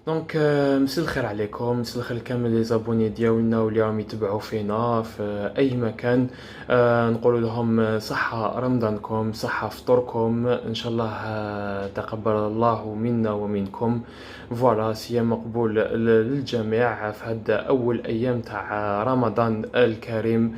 دونك مساء الخير عليكم، مساء الخير لكامل لي زابوني ديالنا واللي راهم يتبعوا فينا في اي مكان. نقول لهم صحة رمضانكم، صحة فطوركم ان شاء الله. تقبل الله منا ومنكم. فوالا صيام مقبول للجميع في هاد اول ايام تاع رمضان الكريم.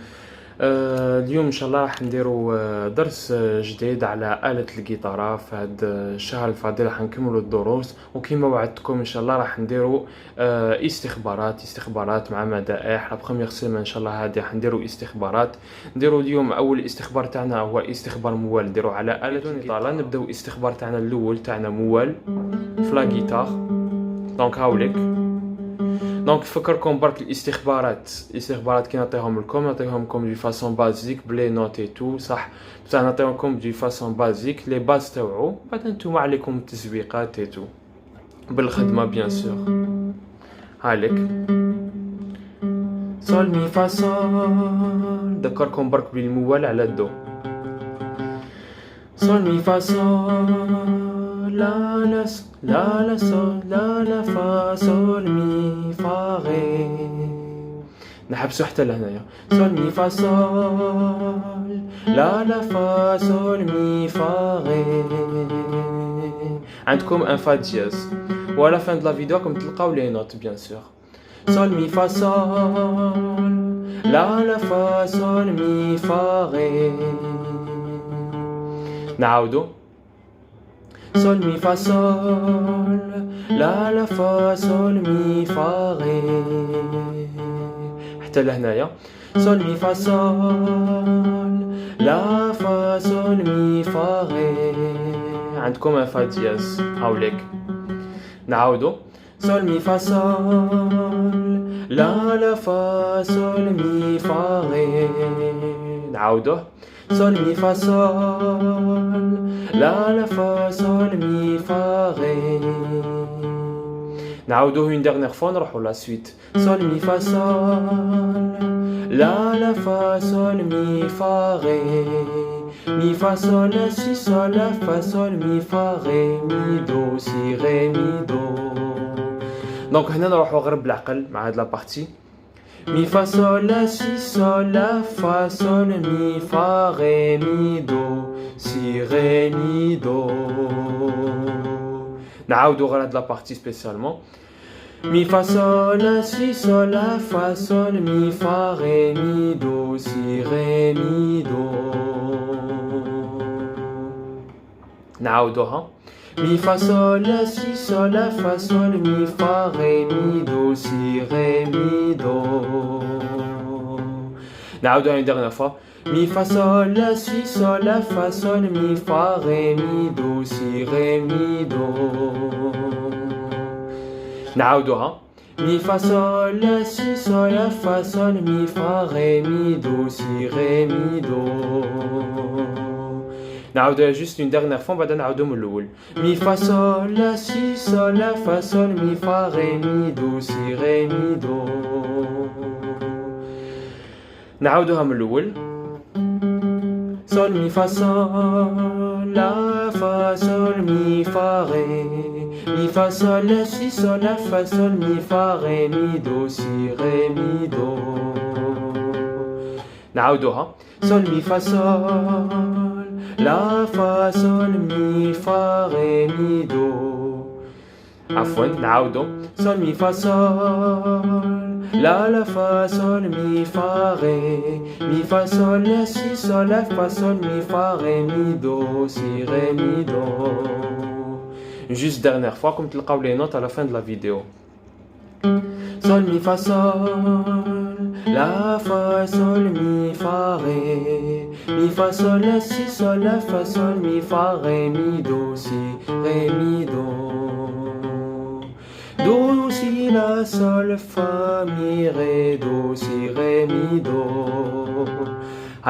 اليوم ان شاء الله راح نديرو درس جديد على آلة الجيتارة. في هذا الشهر الفضيل راح نكملوا الدروس، وكما وعدتكم ان شاء الله راح نديرو استخبارات مع مدائح. لا بروميير سيمين ان شاء الله هذه راح نديرو استخبارات. نديرو اليوم اول استخبار تاعنا هو استخبار موال، نديرو على آلة الجيتارة. نبداو استخبار تاعنا الاول تاعنا موال في لا جيتار. دونك هاوليك. دونك فكركم برك الاستخبارات كي نعطيهم لكم دي فاسون بازيك بلي نوت اي تو، صح؟ بصح نعطيهم دي فاسون بازيك لي باز تاوعو، بعد نتوما عليكم التسبيقات اي تو بالخدمه بيان سور. هالك سول مي فا سول. ذكركم برك بالموال على الدو. سول مي فا سول لا لا لا لا سول لا لا فا سول مي فا غي. نحبسو حتى لهنايا. سول مي فا سول لا لا فا سول مي فا غي. عندكم ان فا دياز، ولا فان دو لا فيديو راكم تلقاو لي نوت بيان سور. سول مي فا سول لا لا فا سول مي فا غي. نعاودو. سول مي فا سول لا لا فا سول مي فا غي. حتى لهنايا. سول مي فا سول لا فا سول مي فا غي. عندكم ان فا دياز هاوليك. نعاودو. سول مي فا سول لا لا فا سول مي فا غي. نعاودوه. سول مي فا سول لا لا فا سول مي فا غي. نعاودوه une dernière fois نروحو لا سويت. سول مي فا سول لا لا فا سول مي فا غي. مي فا سول لا سي سول لا فا سول مي فا غي مي دو سي غي مي دو. دونك هنا نروحو غير بالعقل مع هاد لا بارتي. مي فا سول لا سي سول لا فا سول مي فا غي مي دو سي غي مي دو. نعاودو غير هاد لا بارتي سبيسيالمون. مي فا سول لا سي سول لا فا سول مي فا غي مي دو سي غي مي دو. نعاودوها. مي فا سول لا سي سول لا فا سول مي فا غي مي دو سي غي مي دو. نعاودوها une dernière fois. مي فا سول لا سي سول لا فا سول مي فا غي مي دو سي غي مي دو. نعاودوها. مي فا سول لا سي سول لا فا سول مي فا غي مي دو سي غي مي دو. نعاودوها جوست une dernière fois بعد نعاودو من الاول. مي فا سول لا سي سول لا فا سول مي فا غي مي دو سي غي مي دو. نعاودوها من الاول. سول مي فا سول لا فا سول مي فا غي. مي فا سول لا سي سول لا فا سول مي فا غي مي دو سي غي مي دو. نعاودوها. سول مي فا سول لا فا سول مي فا غي مي دو. عفوا نعاودو. سول مي فا سول لا لا فا سول مي فا غي. مي فا سول لا سي سول لا فا سول مي فا غي مي دو سي غي مي دو. Juste dernière fois comme تلقاو les notes à la fin de la vidéo. Sol mi fa sol la fa sol mi fa ré. Mi fa sol la si sol la fa sol mi fa ré mi do si ré mi do. Do si la sol fa mi ré do si ré mi do.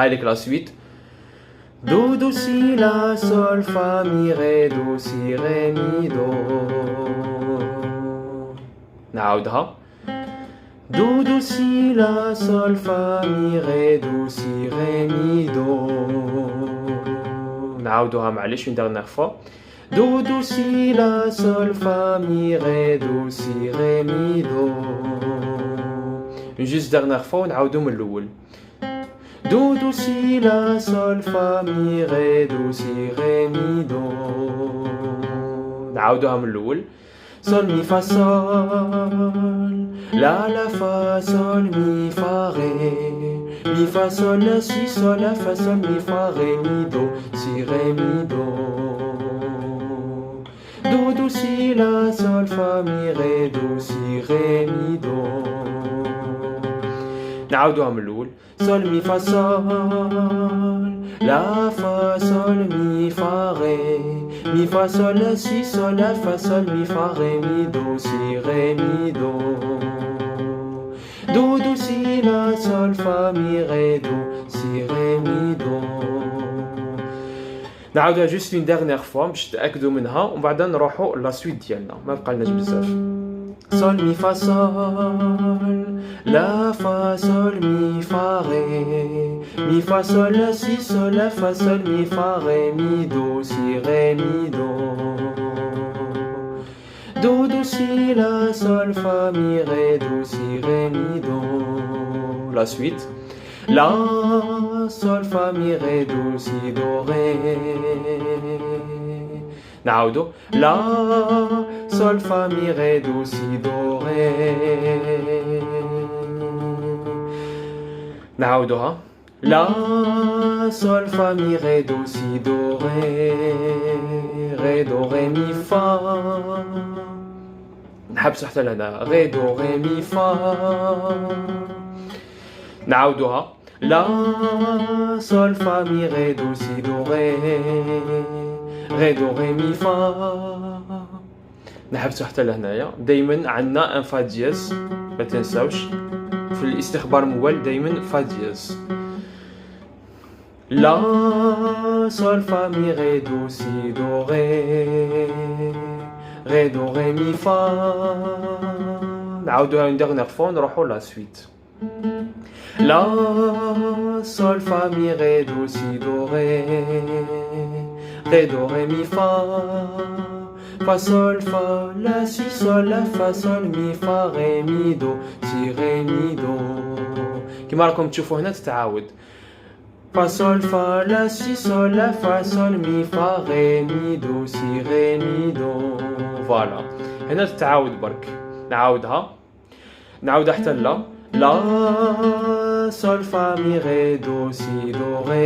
Avec la suite. Do do si la sol fa mi ré do si ré mi do. نعاودها. Do do si la sol fa mi ré do si ré mi do. نعاودوها معليش une dernière fois. Do, do, si, la, sol, fa, mi, ré, do, si, ré, mi, do. Juste dernière fois ونعاودو من الأول. Do, do, si, la, sol, fa, mi, ré, do, si, ré, mi, do. نعاودوها من الأول. Sol, mi, fa, sol. La, la, fa, sol, mi, fa, ré. Mi, fa, sol, la, si, sol, la, fa, sol, mi, fa, ré, mi, do, si, ré, mi, do. Do, do, si, la, sol, fa, mi, ré, do, si, ré, mi, do. نعاودوها من الأول. Sol, mi, fa, sol. La, fa, sol, mi, fa, ré. Mi, fa, sol, la, si, sol, la, fa, sol, mi, fa, ré, mi, do, si, ré, mi, do. Do, do, si, la, sol, fa, mi, ré, do, si, ré, mi, do. نعاودوها جوست une dernière fois باش تأكدوا منها ومن بعد نروحوا لا سويت ديالنا ما بقالناش بزاف. Sol, mi, fa, sol. La, fa, sol, mi, fa, ré. Mi, fa, sol, la, si, sol, la, fa, sol, mi, fa, ré, mi, do, si, ré, mi, do. Do, do, si, la, sol, fa, mi, ré, do, si, ré, mi, do. La suite. La, sol, fa, mi, ré, do, si, do, ré. نعاودو. La, sol, fa, mi, ré, do, si, do, ré. نعاودوها. La, sol, fa, mi, ré, do, si, do, ré. Ré, do, ré, mi, fa. نحبس حتى لهنا. Ré, do, ré, mi, fa. نعاودوها. La, sol, fa, mi, ré, do, si, do, ré. Ré, do, ré, mi, fa. نحبسو حتى لهنايا. دايما عندنا ان فا دياز ما تنساوش في الاستخبار الموال دايما فا دياز. لا، sol, fa, mi, ré, do, si, do, ré. Ré, do, ré, mi, fa. نعاودوها une dernière fois نروحو لا سويت. La, sol, fa, mi, ré, do, si, do, ré. Ré, do, ré, mi, fa. Fa, sol, fa, la, si, sol, la, fa, sol, mi, fa, ré, mi, do, si, ré, mi, do. كما راكم تشوفوا هنا تتعاود. Fa, sol, fa, la, si, sol, la, fa, sol, mi, fa, ré, mi, do, si, ré, mi, do. فوالا هنا تتعاود برك. نعاودها حتى لا. La, sol, fa, mi, ré, do, si, do, ré.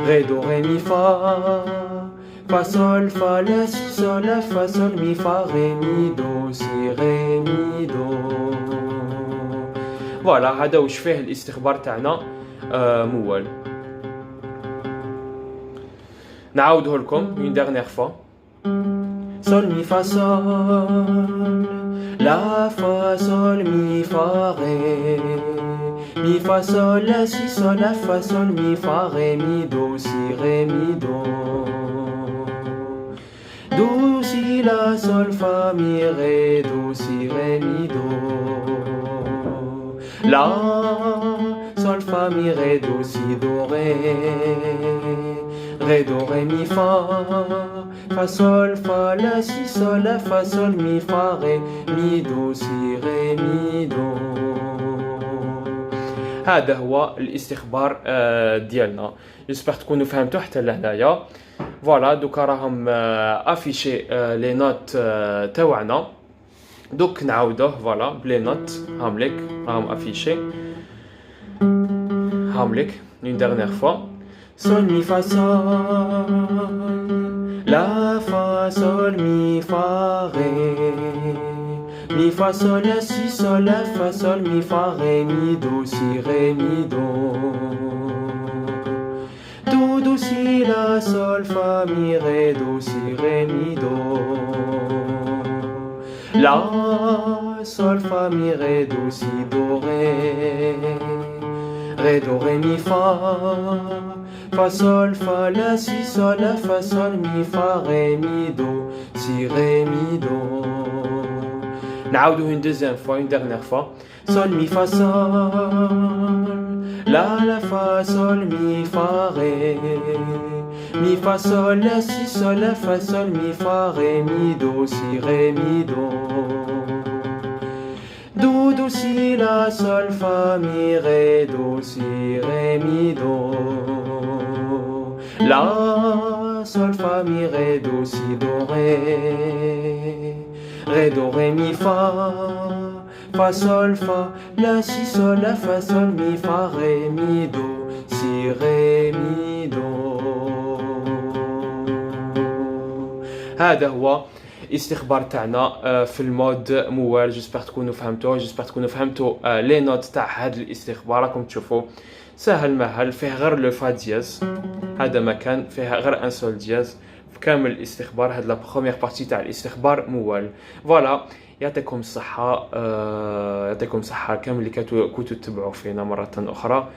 Ré, do, ré, mi, fa. Fa, sol, fa, la, si, sol, la, fa, sol, mi, fa, ré, mi, do, si, ré, mi, do. فوالا هذا واش فيه الاستخبار تاعنا موال. نعاودوه لكم une dernière fois. Sol, mi, fa, sol. La, fa, sol, mi, fa, ré. Mi, fa, sol, la, si, sol, la, fa, sol, mi, fa, ré, mi, do, si, ré, mi, do. Do, si, la, sol, fa, mi, ré, do, si, ré, mi, do. La, sol, fa, mi, ré, do, si, do, ré. Ré, do, ré, mi, fa. Fa, sol, fa, la, si, sol, la, fa, sol, mi, fa, ré, mi, do, si, ré, mi, do. هذا هو الاستخبار ديالنا. جيسبر تكونوا فهمتوا حتى لهنايا. فوالا دوكا راهم افيشي لي نوت تاوعنا. دوك نعاودوه فوالا بلي نوت هامليك راهم افيشي هامليك une dernière fois. Sol, mi, fa, sol. La, fa, sol, mi, fa, ré. Mi, fa, sol, la, si, sol, la, fa, sol, mi, fa, ré, mi, do, si, ré, mi, do. Do, do, si, la, sol, fa, mi, ré, do, si, ré, mi, do. La, sol, fa, mi, ré, do, si, do, ré. Ré, do, ré, mi, fa. Fa, sol, fa, la, si, sol, la, fa, sol, mi, fa, ré, mi, do, si, ré, mi, do. نعاودوه une deuxième fois une dernière fois. Sol, mi, fa, sol. La, la, fa, sol, mi, fa, ré. mi fa sol la si sol la fa sol mi fa ré mi do si ré mi do. Do do si la sol fa mi ré do si ré mi do. La sol fa mi ré do si do ré. Ré do ré mi fa sol fa la si sol la fa sol mi fa ré mi do si ré mi do. هذا هو الاستخبار تاعنا في المود موال. جيسبر تكونوا فهمتوه، جيسبر تكونوا فهمتوا لي نوت تاع هذا الاستخبار. راكم تشوفوا سهل مهل، فيه غير لو فا دياز، هذا مكان فيها غير ان سول دياز في كامل الاستخبار. هاد لا بروميير بارتي تاع الاستخبار موال. فوالا، يعطيكم الصحة، يعطيكم الصحة كامل اللي كنتو تتبعوا فينا مرة أخرى،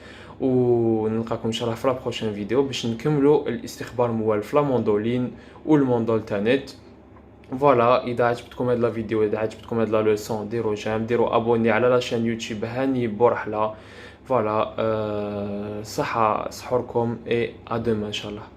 ونلقاكم إن شاء الله في لا بروشين فيديو باش نكملوا الاستخبار موال في لا موندولين والموندول تانيت. فوالا، اذا عجبتكم هاد لا فيديو، اذا عجبتكم هاد لا لوسون، ديروا جيم، ديروا ابوني على لاشين يوتيوب هاني بورحله. فوالا، صحه صحوركم، اي ا دوما ان شاء الله.